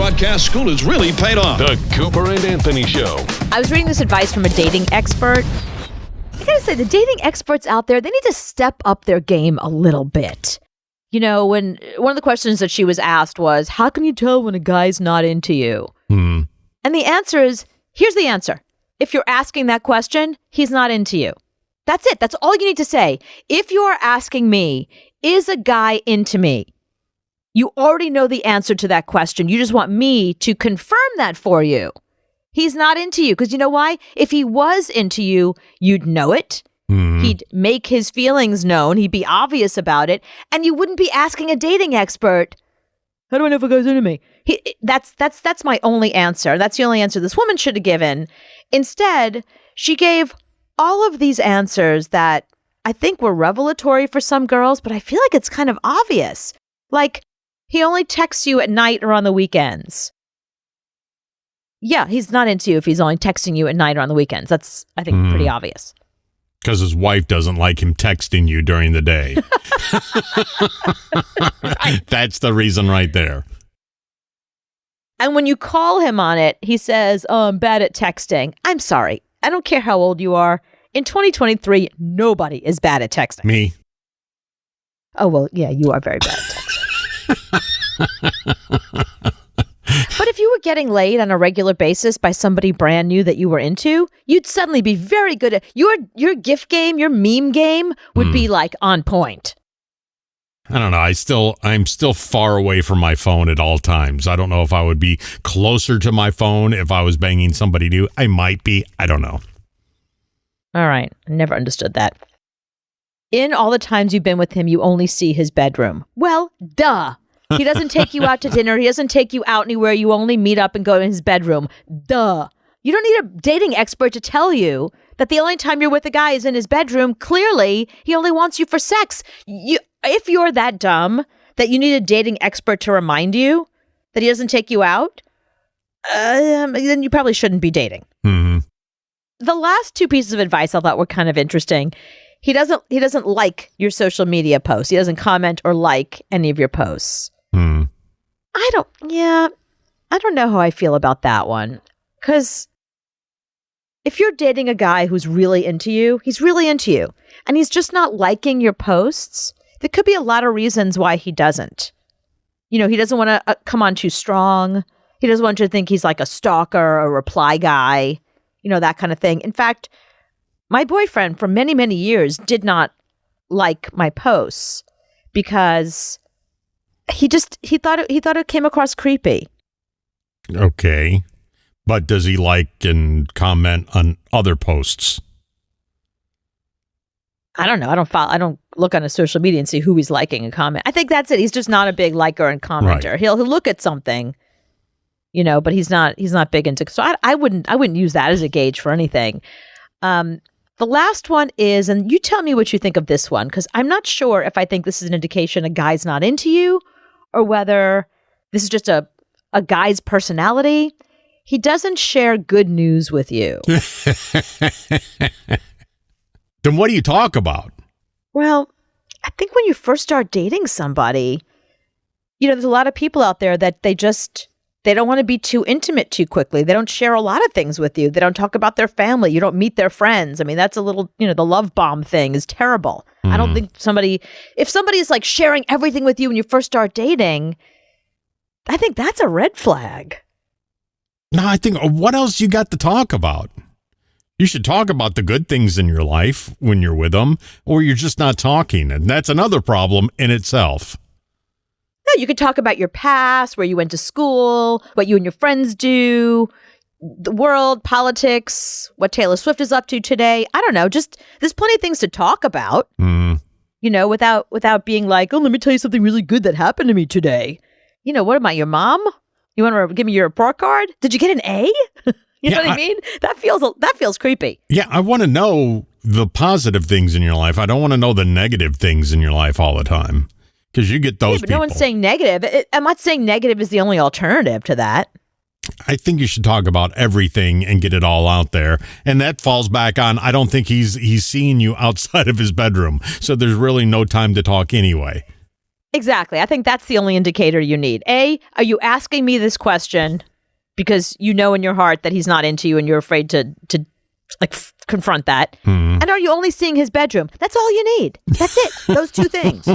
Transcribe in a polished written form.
broadcast school has really paid off. The Cooper and Anthony Show. I was reading this advice from a dating expert. I gotta say, the dating experts out there, they need to step up their game a little bit. You know, when one of the questions that she was asked was, how can you tell when a guy's not into you? And the answer is, here's the answer. If you're asking that question, he's not into you. That's it. That's all you need to say. If you are asking me, is a guy into me? You already know the answer to that question. You just want me to confirm that for you. He's not into you. Because you know why? If he was into you, you'd know it. He'd make his feelings known. He'd be obvious about it. And you wouldn't be asking a dating expert, how do I know if a guy's into me? That's my only answer. That's the only answer this woman should have given. Instead, she gave all of these answers that I think were revelatory for some girls, but I feel like it's kind of obvious. Like, he only texts you at night or on the weekends. Yeah, he's not into you if he's only texting you at night or on the weekends. That's, I think, pretty obvious. Because his wife doesn't like him texting you during the day. Right. That's the reason right there. And when you call him on it, he says, oh, I'm bad at texting. I'm sorry. I don't care how old you are. In 2023, nobody is bad at texting. Me. Oh, well, yeah, you are very bad at texting. But if you were getting laid on a regular basis by somebody brand new that you were into, you'd suddenly be very good at your GIF game, your meme game would be like on point. I don't know. I'm still far away from my phone at all times. I don't know if I would be closer to my phone if I was banging somebody new. I might be. I don't know. All right. I never understood that. In all the times you've been with him, you only see his bedroom. Well, duh. He doesn't take you out to dinner. He doesn't take you out anywhere. You only meet up and go to his bedroom. Duh. You don't need a dating expert to tell you that the only time you're with a guy is in his bedroom. Clearly, he only wants you for sex. If you're that dumb that you need a dating expert to remind you that he doesn't take you out, then you probably shouldn't be dating. The last two pieces of advice I thought were kind of interesting. He doesn't like your social media posts. He doesn't comment or like any of your posts. I don't know how I feel about that one. Because if you're dating a guy who's really into you, he's really into you, and he's just not liking your posts, there could be a lot of reasons why he doesn't. You know, he doesn't want to come on too strong. He doesn't want you to think he's like a stalker or a reply guy, you know, that kind of thing. In fact, my boyfriend for many, many years did not like my posts because he thought it came across creepy. Okay. But does he like and comment on other posts? I don't know. I don't look on his social media and see who he's liking and comment. I think that's it. He's just not a big liker and commenter. Right. He'll look at something, you know, but he's not big into. So I wouldn't use that as a gauge for anything. The last one is, and you tell me what you think of this one, because I'm not sure if I think this is an indication a guy's not into you or whether this is just a guy's personality. He doesn't share good news with you. Then what do you talk about? Well, I think when you first start dating somebody, you know, there's a lot of people out there that they don't want to be too intimate too quickly. They don't share a lot of things with you. They don't talk about their family. You don't meet their friends. I mean, that's a little, you know, the love bomb thing is terrible. I don't think if somebody is like sharing everything with you when you first start dating, I think that's a red flag. No, I think what else you got to talk about? You should talk about the good things in your life when you're with them, or you're just not talking. And that's another problem in itself. No, you could talk about your past, where you went to school, what you and your friends do, the world, politics, what Taylor Swift is up to today. I don't know. Just there's plenty of things to talk about, you know, without being like, oh, let me tell you something really good that happened to me today. You know, what am I, your mom? You want to give me your report card? Did you get an A? You know what I mean? That feels creepy. Yeah, I want to know the positive things in your life. I don't want to know the negative things in your life all the time. Because you get those people. No one's saying negative. I'm not saying negative is the only alternative to that. I think you should talk about everything and get it all out there. And that falls back on, I don't think he's seeing you outside of his bedroom. So there's really no time to talk anyway. Exactly. I think that's the only indicator you need. A, are you asking me this question because you know in your heart that he's not into you and you're afraid to confront that? And are you only seeing his bedroom? That's all you need. That's it. Those two things.